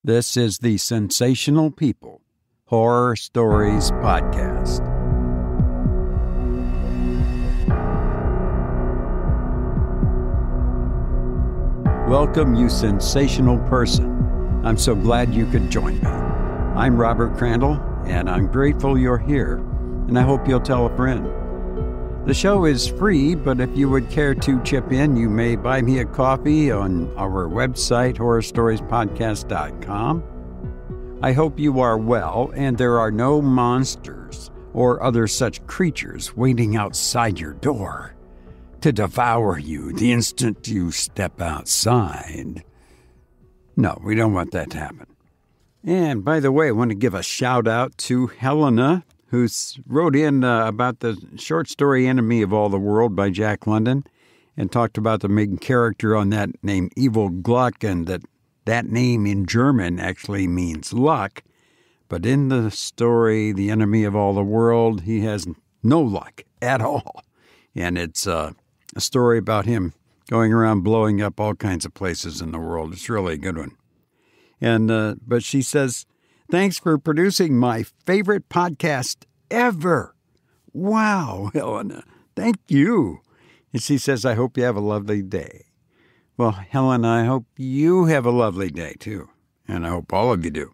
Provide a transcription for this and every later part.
This is the Sensational People Horror Stories Podcast. Welcome, you sensational person. I'm so glad you could join me. I'm Robert Crandall, and I'm grateful you're here, and I hope you'll tell a friend. The show is free, but if you would care to chip in, you may buy me a coffee on our website, horrorstoriespodcast.com. I hope you are well, and there are no monsters or other such creatures waiting outside your door to devour you the instant you step outside. No, we don't want that to happen. And by the way, I want to give a shout out to Helena, who wrote in about the short story Enemy of All the World by Jack London and talked about the main character on that named Evil Gluck, and that name in German actually means luck. But in the story, The Enemy of All the World, he has no luck at all. And it's a story about him going around blowing up all kinds of places in the world. It's really a good one. And but she says, "Thanks for producing my favorite podcast ever." Wow, Helena, thank you. And she says, "I hope you have a lovely day." Well, Helena, I hope you have a lovely day, too. And I hope all of you do.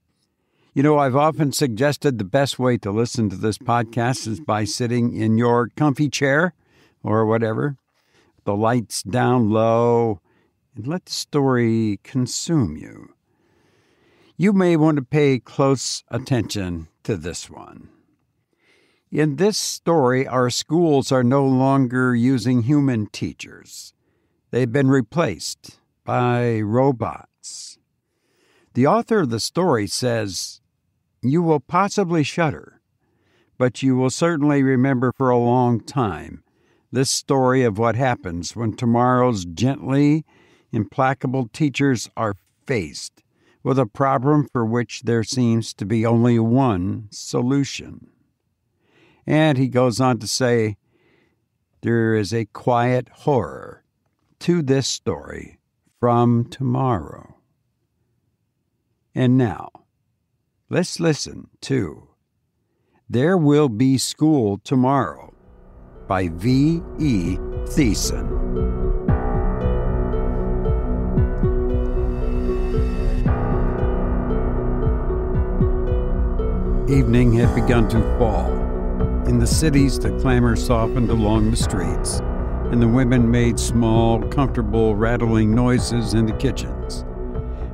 You know, I've often suggested the best way to listen to this podcast is by sitting in your comfy chair or whatever, the lights down low, and let the story consume you. You may want to pay close attention to this one. In this story, our schools are no longer using human teachers. They've been replaced by robots. The author of the story says, "You will possibly shudder, but you will certainly remember for a long time this story of what happens when tomorrow's gently implacable teachers are faced with a problem for which there seems to be only one solution." And he goes on to say, there is a quiet horror to this story from tomorrow. And now, let's listen to There Will Be School Tomorrow by V.E. Thiessen. Evening had begun to fall. In the cities, the clamor softened along the streets, and the women made small, comfortable, rattling noises in the kitchens.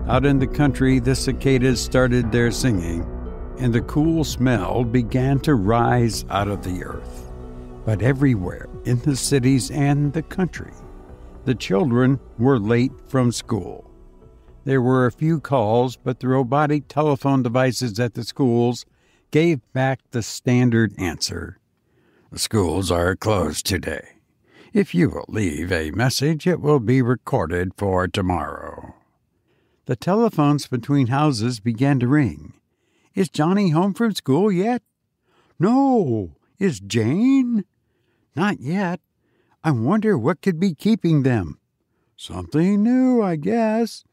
Out in the country, the cicadas started their singing, and the cool smell began to rise out of the earth. But everywhere, in the cities and the country, the children were late from school. There were a few calls, but the robotic telephone devices at the schools gave back the standard answer: "The schools are closed today. If you will leave a message, it will be recorded for tomorrow." The telephones between houses began to ring. "Is Johnny home from school yet?" "No." "Is Jane?" "Not yet. I wonder what could be keeping them." "Something new, I guess."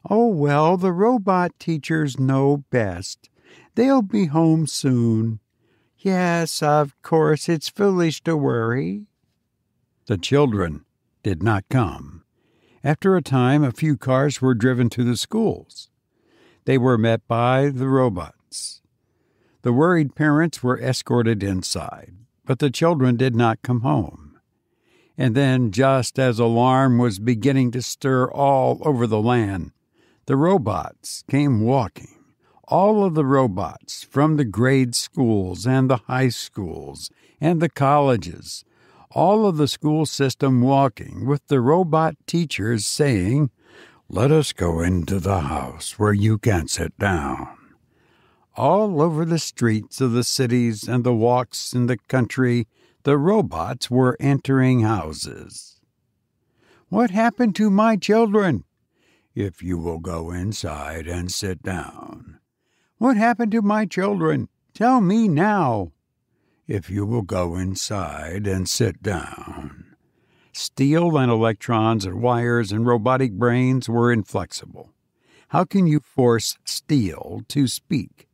"Oh, well, the robot teachers know best. They'll be home soon." "Yes, of course, it's foolish to worry." The children did not come. After a time, a few cars were driven to the schools. They were met by the robots. The worried parents were escorted inside, but the children did not come home. And then, just as alarm was beginning to stir all over the land, the robots came walking. All of the robots from the grade schools and the high schools and the colleges, all of the school system walking with the robot teachers saying, "Let us go into the house where you can sit down." All over the streets of the cities and the walks in the country, the robots were entering houses. "What happened to my children?" "If you will go inside and sit down." "What happened to my children? Tell me now." "If you will go inside and sit down." Steel and electrons and wires and robotic brains were inflexible. How can you force steel to speak?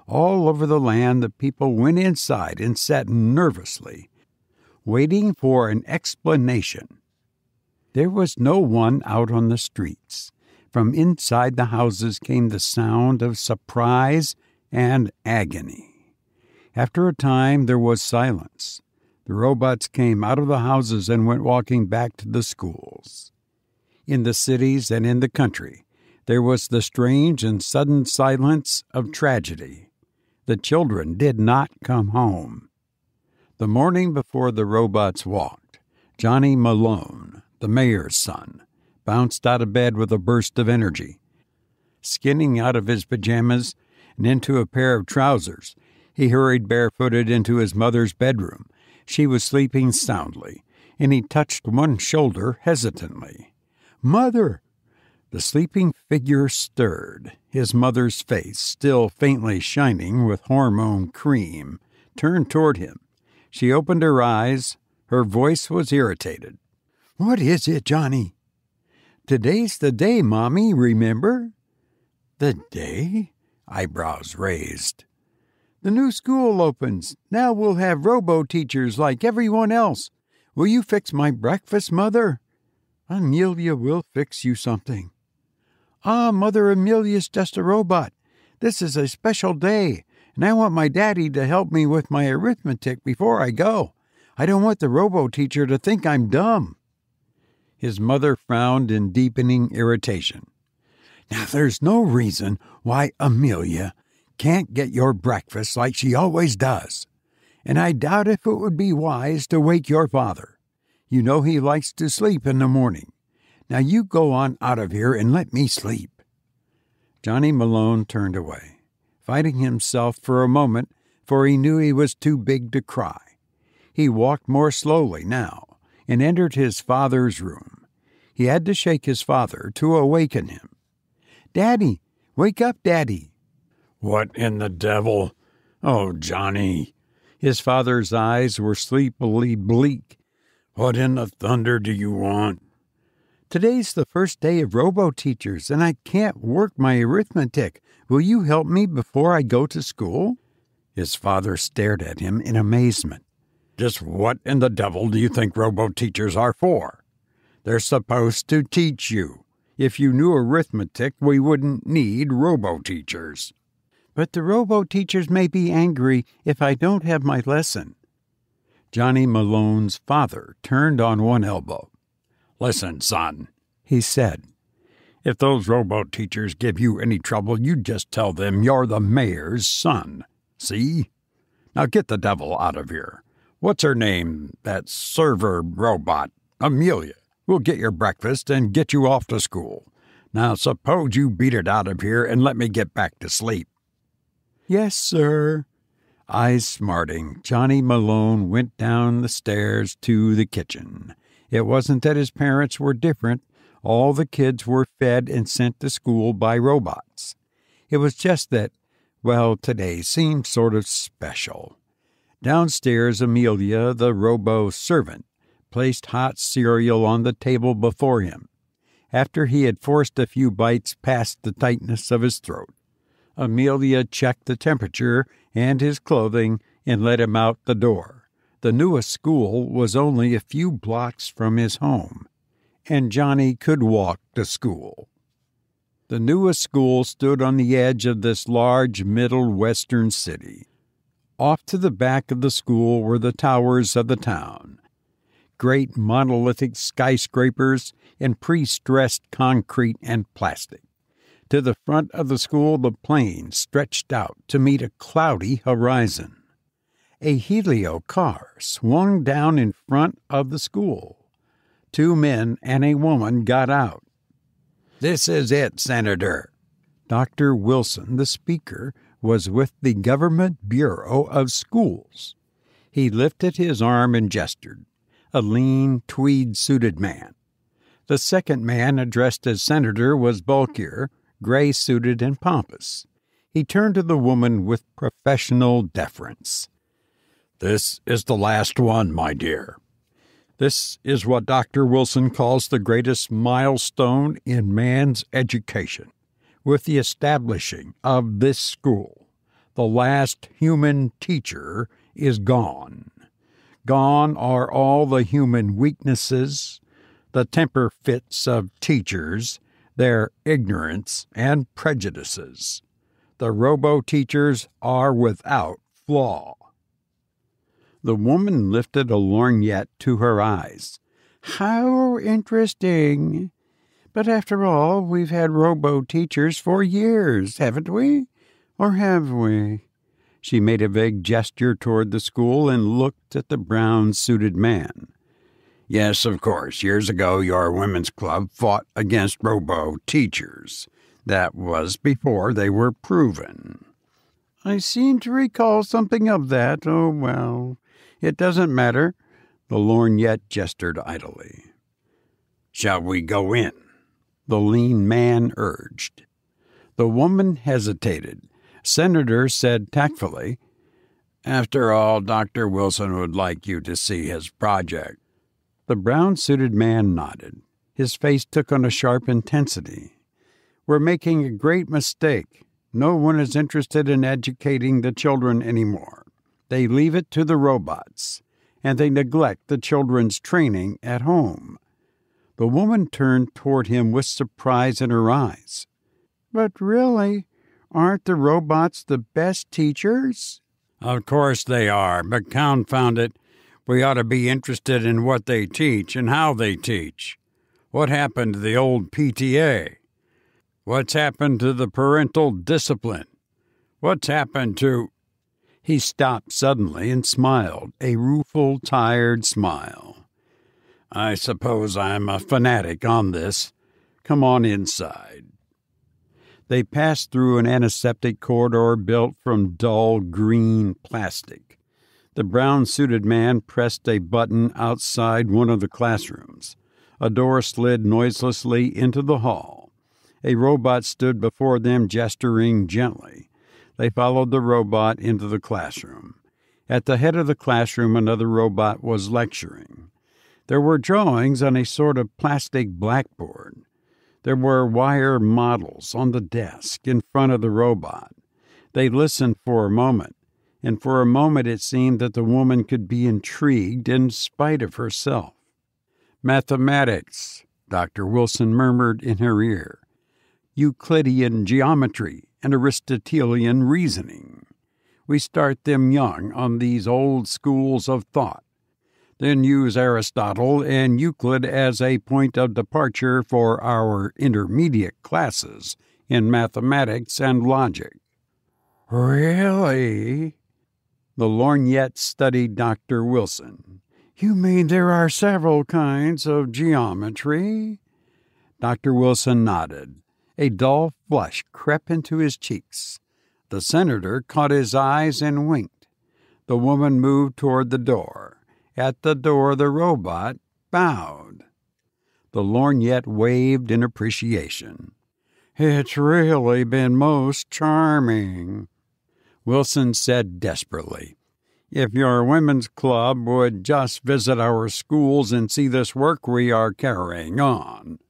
All over the land, the people went inside and sat nervously, waiting for an explanation. There was no one out on the streets. From inside the houses came the sound of surprise and agony. After a time, there was silence. The robots came out of the houses and went walking back to the schools. In the cities and in the country, there was the strange and sudden silence of tragedy. The children did not come home. The morning before the robots walked, Johnny Malone, the mayor's son, bounced out of bed with a burst of energy. Skinning out of his pajamas and into a pair of trousers, he hurried barefooted into his mother's bedroom. She was sleeping soundly, and he touched one shoulder hesitantly. "Mother!" The sleeping figure stirred, his mother's face, still faintly shining with hormone cream, turned toward him. She opened her eyes. Her voice was irritated. "What is it, Johnny?" "Today's the day, Mommy, remember?" "The day?" Eyebrows raised. "The new school opens. Now we'll have robo-teachers like everyone else. Will you fix my breakfast, Mother?" "Amelia will fix you something." "Ah, Mother, Amelia's just a robot. This is a special day, and I want my daddy to help me with my arithmetic before I go. I don't want the robo-teacher to think I'm dumb." His mother frowned in deepening irritation. "Now there's no reason why Amelia can't get your breakfast like she always does. And I doubt if it would be wise to wake your father. You know he likes to sleep in the morning. Now you go on out of here and let me sleep." Johnny Malone turned away, fighting himself for a moment, for he knew he was too big to cry. He walked more slowly now and entered his father's room. He had to shake his father to awaken him. "Daddy! Wake up, Daddy!" "What in the devil? Oh, Johnny!" His father's eyes were sleepily bleak. "What in the thunder do you want?" "Today's the first day of robo-teachers, and I can't work my arithmetic. Will you help me before I go to school?" His father stared at him in amazement. "Just what in the devil do you think robo-teachers are for? They're supposed to teach you. If you knew arithmetic, we wouldn't need robo-teachers." "But the robo-teachers may be angry if I don't have my lesson." Johnny Malone's father turned on one elbow. "Listen, son," he said. "If those robo-teachers give you any trouble, you just tell them you're the mayor's son. See? Now get the devil out of here. What's her name? That server robot, Amelia. We'll get your breakfast and get you off to school. Now suppose you beat it out of here and let me get back to sleep." "Yes, sir." Eyes smarting, Johnny Malone went down the stairs to the kitchen. It wasn't that his parents were different. All the kids were fed and sent to school by robots. It was just that, well, today seemed sort of special. Downstairs, Amelia, the robo-servant, placed hot cereal on the table before him. After he had forced a few bites past the tightness of his throat, Amelia checked the temperature and his clothing and let him out the door. The newest school was only a few blocks from his home, and Johnny could walk to school. The newest school stood on the edge of this large middle western city. Off to the back of the school were the towers of the town, great monolithic skyscrapers in pre-stressed concrete and plastic. To the front of the school, the plain stretched out to meet a cloudy horizon. A helio car swung down in front of the school. 2 men and a woman got out. "This is it, Senator." Dr. Wilson, the speaker, was with the Government Bureau of Schools. He lifted his arm and gestured, a lean, tweed-suited man. The second man, addressed as Senator, was bulkier, gray-suited and pompous. He turned to the woman with professional deference. "This is the last one, my dear. This is what Dr. Wilson calls the greatest milestone in man's education. With the establishing of this school, the last human teacher is gone. Gone are all the human weaknesses, the temper fits of teachers, their ignorance and prejudices. The robo-teachers are without flaw. The woman lifted a lorgnette to her eyes. How interesting. But after all, we've had robo-teachers for years, haven't we? Or have we? She made a vague gesture toward the school and looked at the brown-suited man. Yes, of course. Years ago, your women's club fought against robo-teachers. That was before they were proven. I seem to recall something of that. Oh, well, it doesn't matter. The lorgnette gestured idly. Shall we go in? The lean man urged. The woman hesitated. Senator said tactfully, After all, Dr. Wilson would like you to see his project. The brown-suited man nodded. His face took on a sharp intensity. We're making a great mistake. No one is interested in educating the children anymore. They leave it to the robots, and they neglect the children's training at home. The woman turned toward him with surprise in her eyes. But really, aren't the robots the best teachers? Of course they are, but confound it, we ought to be interested in what they teach and how they teach. What happened to the old PTA? What's happened to the parental discipline? What's happened to... He stopped suddenly and smiled, a rueful, tired smile. I suppose I'm a fanatic on this. Come on inside. They passed through an antiseptic corridor built from dull green plastic. The brown-suited man pressed a button outside one of the classrooms. A door slid noiselessly into the hall. A robot stood before them, gesturing gently. They followed the robot into the classroom. At the head of the classroom, another robot was lecturing. There were drawings on a sort of plastic blackboard. There were wire models on the desk in front of the robot. They listened for a moment, and for a moment it seemed that the woman could be intrigued in spite of herself. Mathematics, Dr. Wilson murmured in her ear. Euclidean geometry and Aristotelian reasoning. We start them young on these old schools of thought, then use Aristotle and Euclid as a point of departure for our intermediate classes in mathematics and logic. Really? The lorgnette studied Dr. Wilson. You mean there are several kinds of geometry? Dr. Wilson nodded. A dull flush crept into his cheeks. The senator caught his eyes and winked. The woman moved toward the door. At the door, the robot bowed. The lorgnette waved in appreciation. It's really been most charming. Wilson said desperately, If your women's club would just visit our schools and see this work we are carrying on.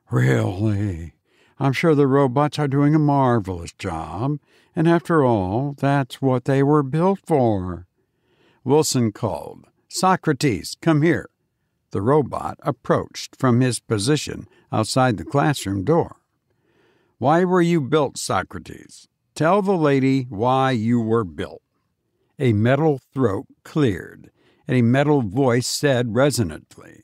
Really? I'm sure the robots are doing a marvelous job, and after all, that's what they were built for. Wilson called, Socrates, come here. The robot approached from his position outside the classroom door. Why were you built, Socrates? Tell the lady why you were built. A metal throat cleared, and a metal voice said resonantly,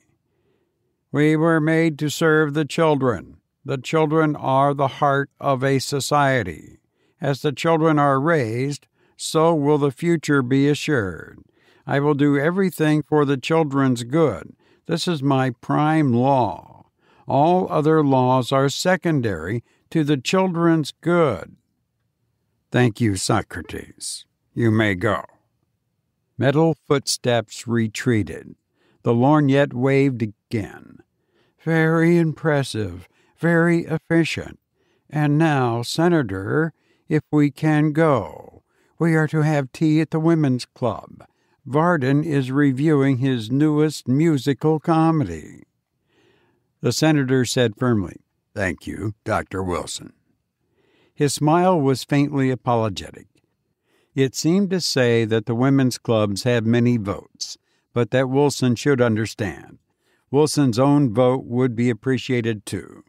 We were made to serve the children. The children are the heart of a society. As the children are raised, so will the future be assured. I will do everything for the children's good. This is my prime law. All other laws are secondary to the children's good. Thank you, Socrates. You may go. Metal footsteps retreated. The lorgnette waved again. Very impressive, very efficient. And now, Senator, if we can go. We are to have tea at the Women's Club. Varden is reviewing his newest musical comedy. The senator said firmly, Thank you, Dr. Wilson. His smile was faintly apologetic. It seemed to say that the women's clubs have many votes, but that Wilson should understand. Wilson's own vote would be appreciated too.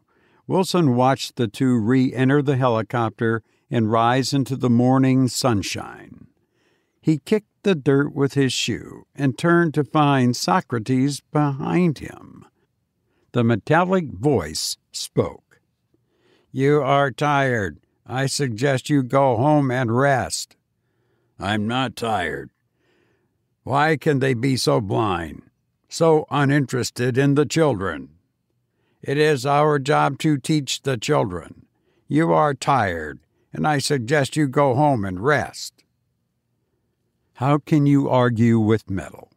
Wilson watched the two re-enter the helicopter and rise into the morning sunshine. He kicked the dirt with his shoe and turned to find Socrates behind him. The metallic voice spoke. "You are tired. I suggest you go home and rest." "I'm not tired. Why can they be so blind, so uninterested in the children?" "It is our job to teach the children. You are tired, and I suggest you go home and rest." How can you argue with metal?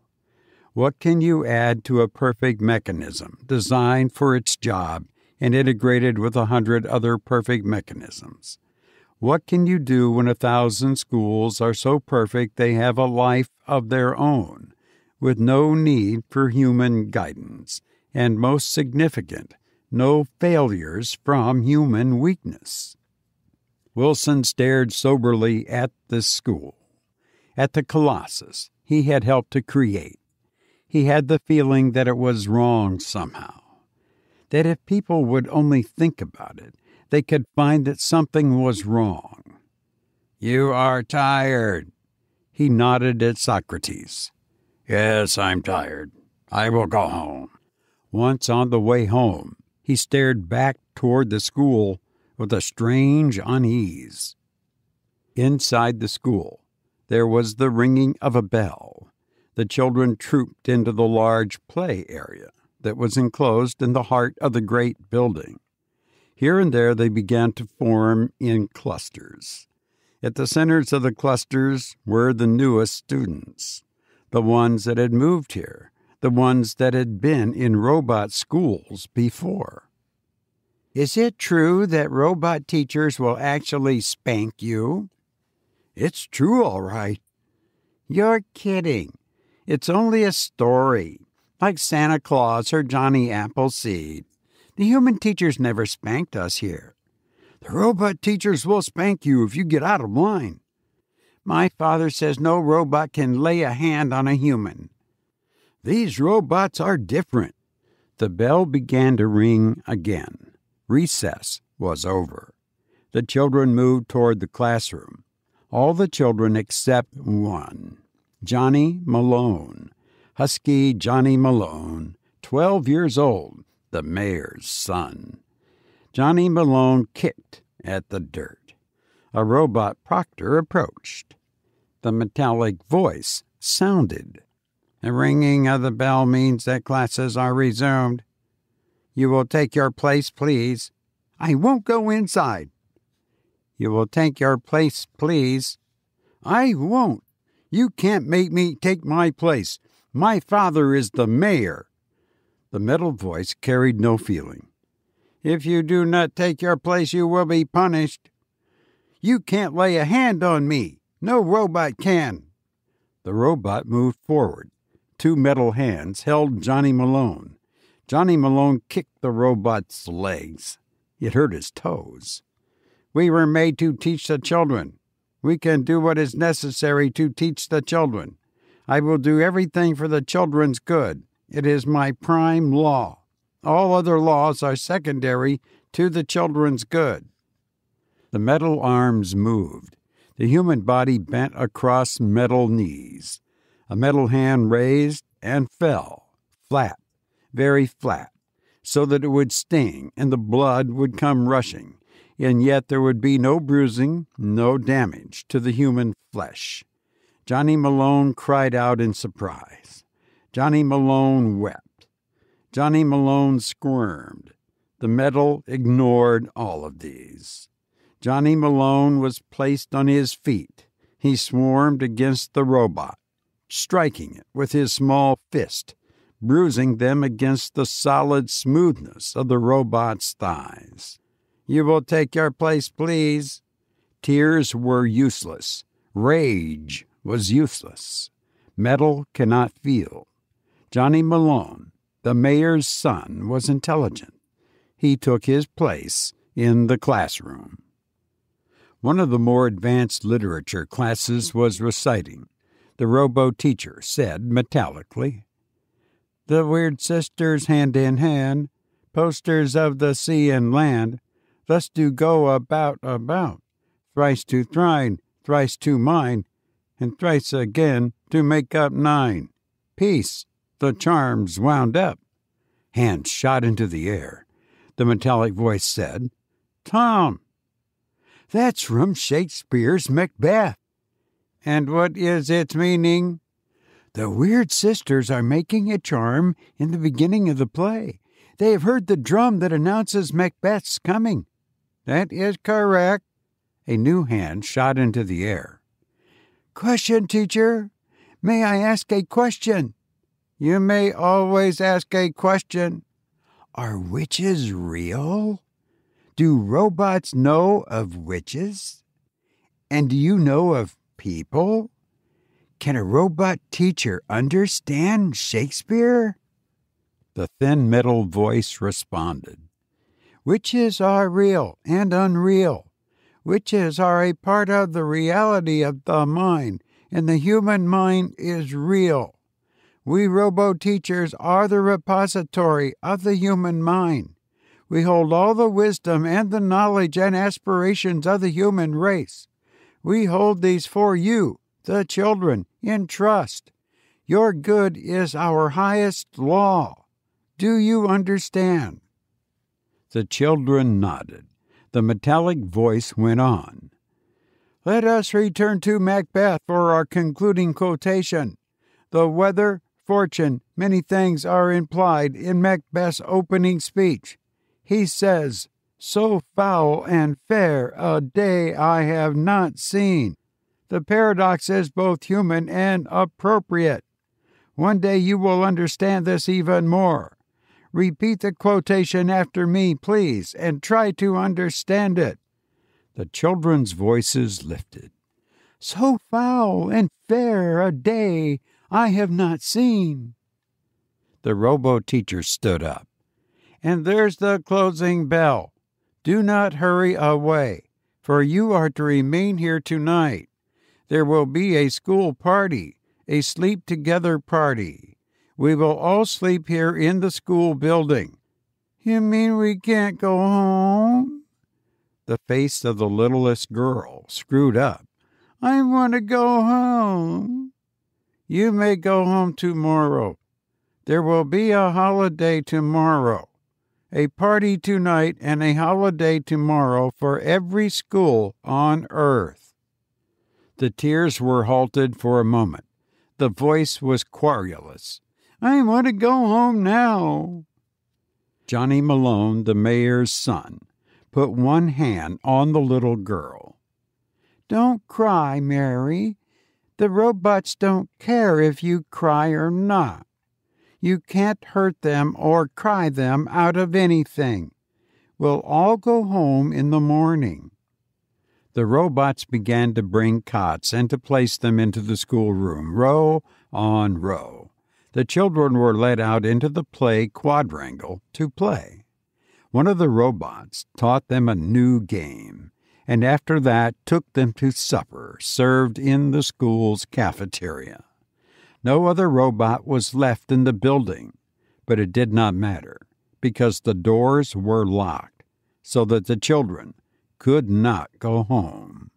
What can you add to a perfect mechanism designed for its job and integrated with 100 other perfect mechanisms? What can you do when 1,000 schools are so perfect they have a life of their own, with no need for human guidance, and most significant, no failures from human weakness? Wilson stared soberly at this school, at the Colossus he had helped to create. He had the feeling that it was wrong somehow, that if people would only think about it, they could find that something was wrong. "You are tired." He nodded at Socrates. "Yes, I'm tired. I will go home." Once on the way home, he stared back toward the school with a strange unease. Inside the school, there was the ringing of a bell. The children trooped into the large play area that was enclosed in the heart of the great building. Here and there they began to form in clusters. At the centers of the clusters were the newest students, the ones that had moved here, the ones that had been in robot schools before. "Is it true that robot teachers will actually spank you?" "It's true, all right." "You're kidding. It's only a story, like Santa Claus or Johnny Appleseed. The human teachers never spanked us here." "The robot teachers will spank you if you get out of line." "My father says no robot can lay a hand on a human." "These robots are different." The bell began to ring again. Recess was over. The children moved toward the classroom. All the children except one, Johnny Malone, husky Johnny Malone, 12 years old, the mayor's son. Johnny Malone kicked at the dirt. A robot proctor approached. The metallic voice sounded. "The ringing of the bell means that classes are resumed. You will take your place, please." "I won't go inside." "You will take your place, please." "I won't. You can't make me take my place. My father is the mayor." The metal voice carried no feeling. "If you do not take your place, you will be punished." "You can't lay a hand on me. No robot can." The robot moved forward. Two metal hands held Johnny Malone. Johnny Malone kicked the robot's legs. It hurt his toes. "We were made to teach the children. We can do what is necessary to teach the children. I will do everything for the children's good. It is my prime law. All other laws are secondary to the children's good." The metal arms moved. The human body bent across metal knees. A metal hand raised and fell, flat, very flat, so that it would sting and the blood would come rushing, and yet there would be no bruising, no damage to the human flesh. Johnny Malone cried out in surprise. Johnny Malone wept. Johnny Malone squirmed. The metal ignored all of these. Johnny Malone was placed on his feet. He swarmed against the robot, striking it with his small fist, bruising them against the solid smoothness of the robot's thighs. "You will take your place, please." Tears were useless. Rage was useless. Metal cannot feel. Johnny Malone, the mayor's son, was intelligent. He took his place in the classroom. One of the more advanced literature classes was reciting. The robo-teacher said metallically, "The weird sisters hand in hand, posters of the sea and land, thus do go about, thrice to thine, thrice to mine, and thrice again to make up 9. Peace, the charm's wound up." Hands shot into the air. The metallic voice said, "Tom, that's from Shakespeare's Macbeth." "And what is its meaning?" "The weird sisters are making a charm in the beginning of the play. They have heard the drum that announces Macbeth's coming." "That is correct." A new hand shot into the air. "Question, teacher. May I ask a question?" "You may always ask a question." "Are witches real? Do robots know of witches? And do you know of people? Can a robot teacher understand Shakespeare?" The thin metal voice responded, "Witches are real and unreal. Witches are a part of the reality of the mind, and the human mind is real. We robo-teachers are the repository of the human mind. We hold all the wisdom and the knowledge and aspirations of the human race. We hold these for you, the children, in trust. Your good is our highest law. Do you understand?" The children nodded. The metallic voice went on. "Let us return to Macbeth for our concluding quotation. The weather, fortune, many things are implied in Macbeth's opening speech. He says, 'So foul and fair a day I have not seen.' The paradox is both human and appropriate. One day you will understand this even more. Repeat the quotation after me, please, and try to understand it." The children's voices lifted. "So foul and fair a day I have not seen." The robo-teacher stood up. "And there's the closing bell. Do not hurry away, for you are to remain here tonight. There will be a school party, a sleep-together party. We will all sleep here in the school building." "You mean we can't go home?" The face of the littlest girl screwed up. "I want to go home." "You may go home tomorrow. There will be a holiday tomorrow. A party tonight and a holiday tomorrow for every school on Earth." The tears were halted for a moment. The voice was querulous. "I want to go home now." Johnny Malone, the mayor's son, put one hand on the little girl. "Don't cry, Mary. The robots don't care if you cry or not. You can't hurt them or cry them out of anything. We'll all go home in the morning." The robots began to bring cots and to place them into the schoolroom, row on row. The children were led out into the play quadrangle to play. One of the robots taught them a new game, and after that took them to supper served in the school's cafeteria. No other robot was left in the building, but it did not matter, because the doors were locked, so that the children could not go home.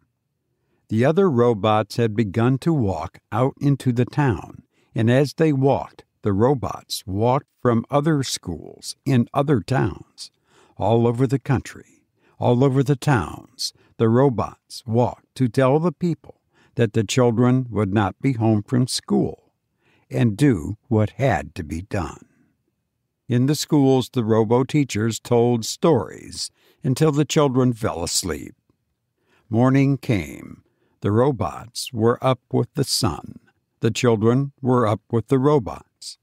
The other robots had begun to walk out into the town, and as they walked, the robots walked from other schools in other towns. All over the country, all over the towns, the robots walked to tell the people that the children would not be home from school, and do what had to be done. In the schools, the robo-teachers told stories until the children fell asleep. Morning came. The robots were up with the sun. The children were up with the robots.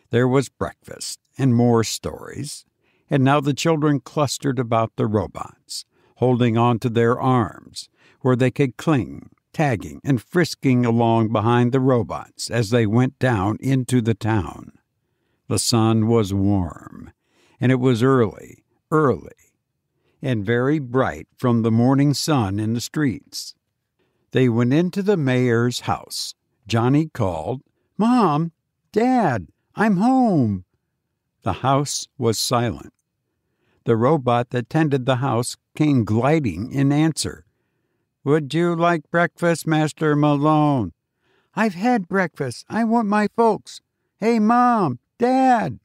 There was breakfast and more stories, and now the children clustered about the robots, holding on to their arms, where they could cling, tagging and frisking along behind the robots as they went down into the town. The sun was warm, and it was early. and very bright from the morning sun in the streets. They went into the mayor's house. Johnny called, "Mom, Dad, I'm home." The house was silent. The robot that tended the house came gliding in answer. "Would you like breakfast, Master Malone?" "I've had breakfast. I want my folks." "Hey, Mom, Dad."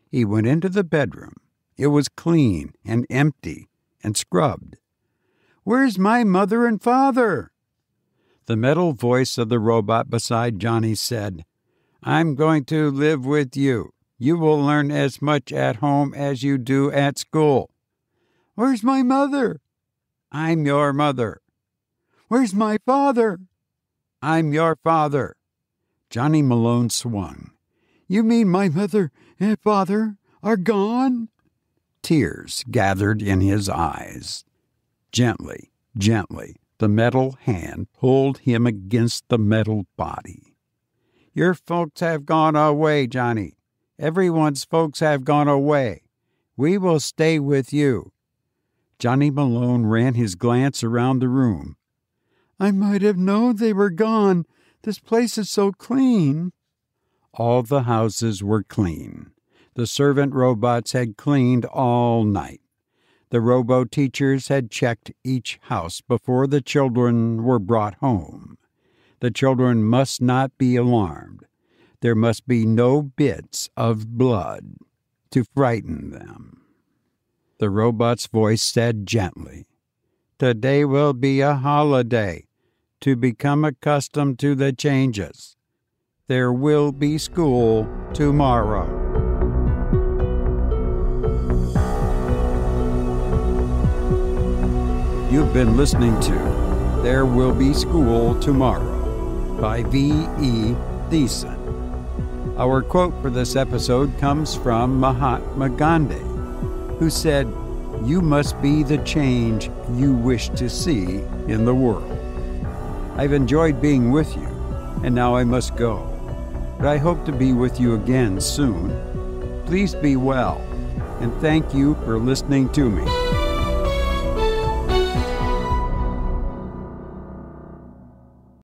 He went into the bedroom. It was clean and empty and scrubbed. "Where's my mother and father?" The metal voice of the robot beside Johnny said, "I'm going to live with you. You will learn as much at home as you do at school." "Where's my mother?" "I'm your mother." "Where's my father?" "I'm your father." Johnny Malone swung. "You mean my mother and father are gone?" Tears gathered in his eyes. Gently, gently, the metal hand pulled him against the metal body. "Your folks have gone away, Johnny. Everyone's folks have gone away. We will stay with you." Johnny Malone ran his glance around the room. "I might have known they were gone. This place is so clean." All the houses were clean. The servant robots had cleaned all night. The robo-teachers had checked each house before the children were brought home. The children must not be alarmed. There must be no bits of blood to frighten them. The robot's voice said gently, "Today will be a holiday to become accustomed to the changes. There will be school tomorrow." You've been listening to There Will Be School Tomorrow by V.E. Thiessen. Our quote for this episode comes from Mahatma Gandhi, who said, "You must be the change you wish to see in the world." I've enjoyed being with you, and now I must go. But I hope to be with you again soon. Please be well, and thank you for listening to me.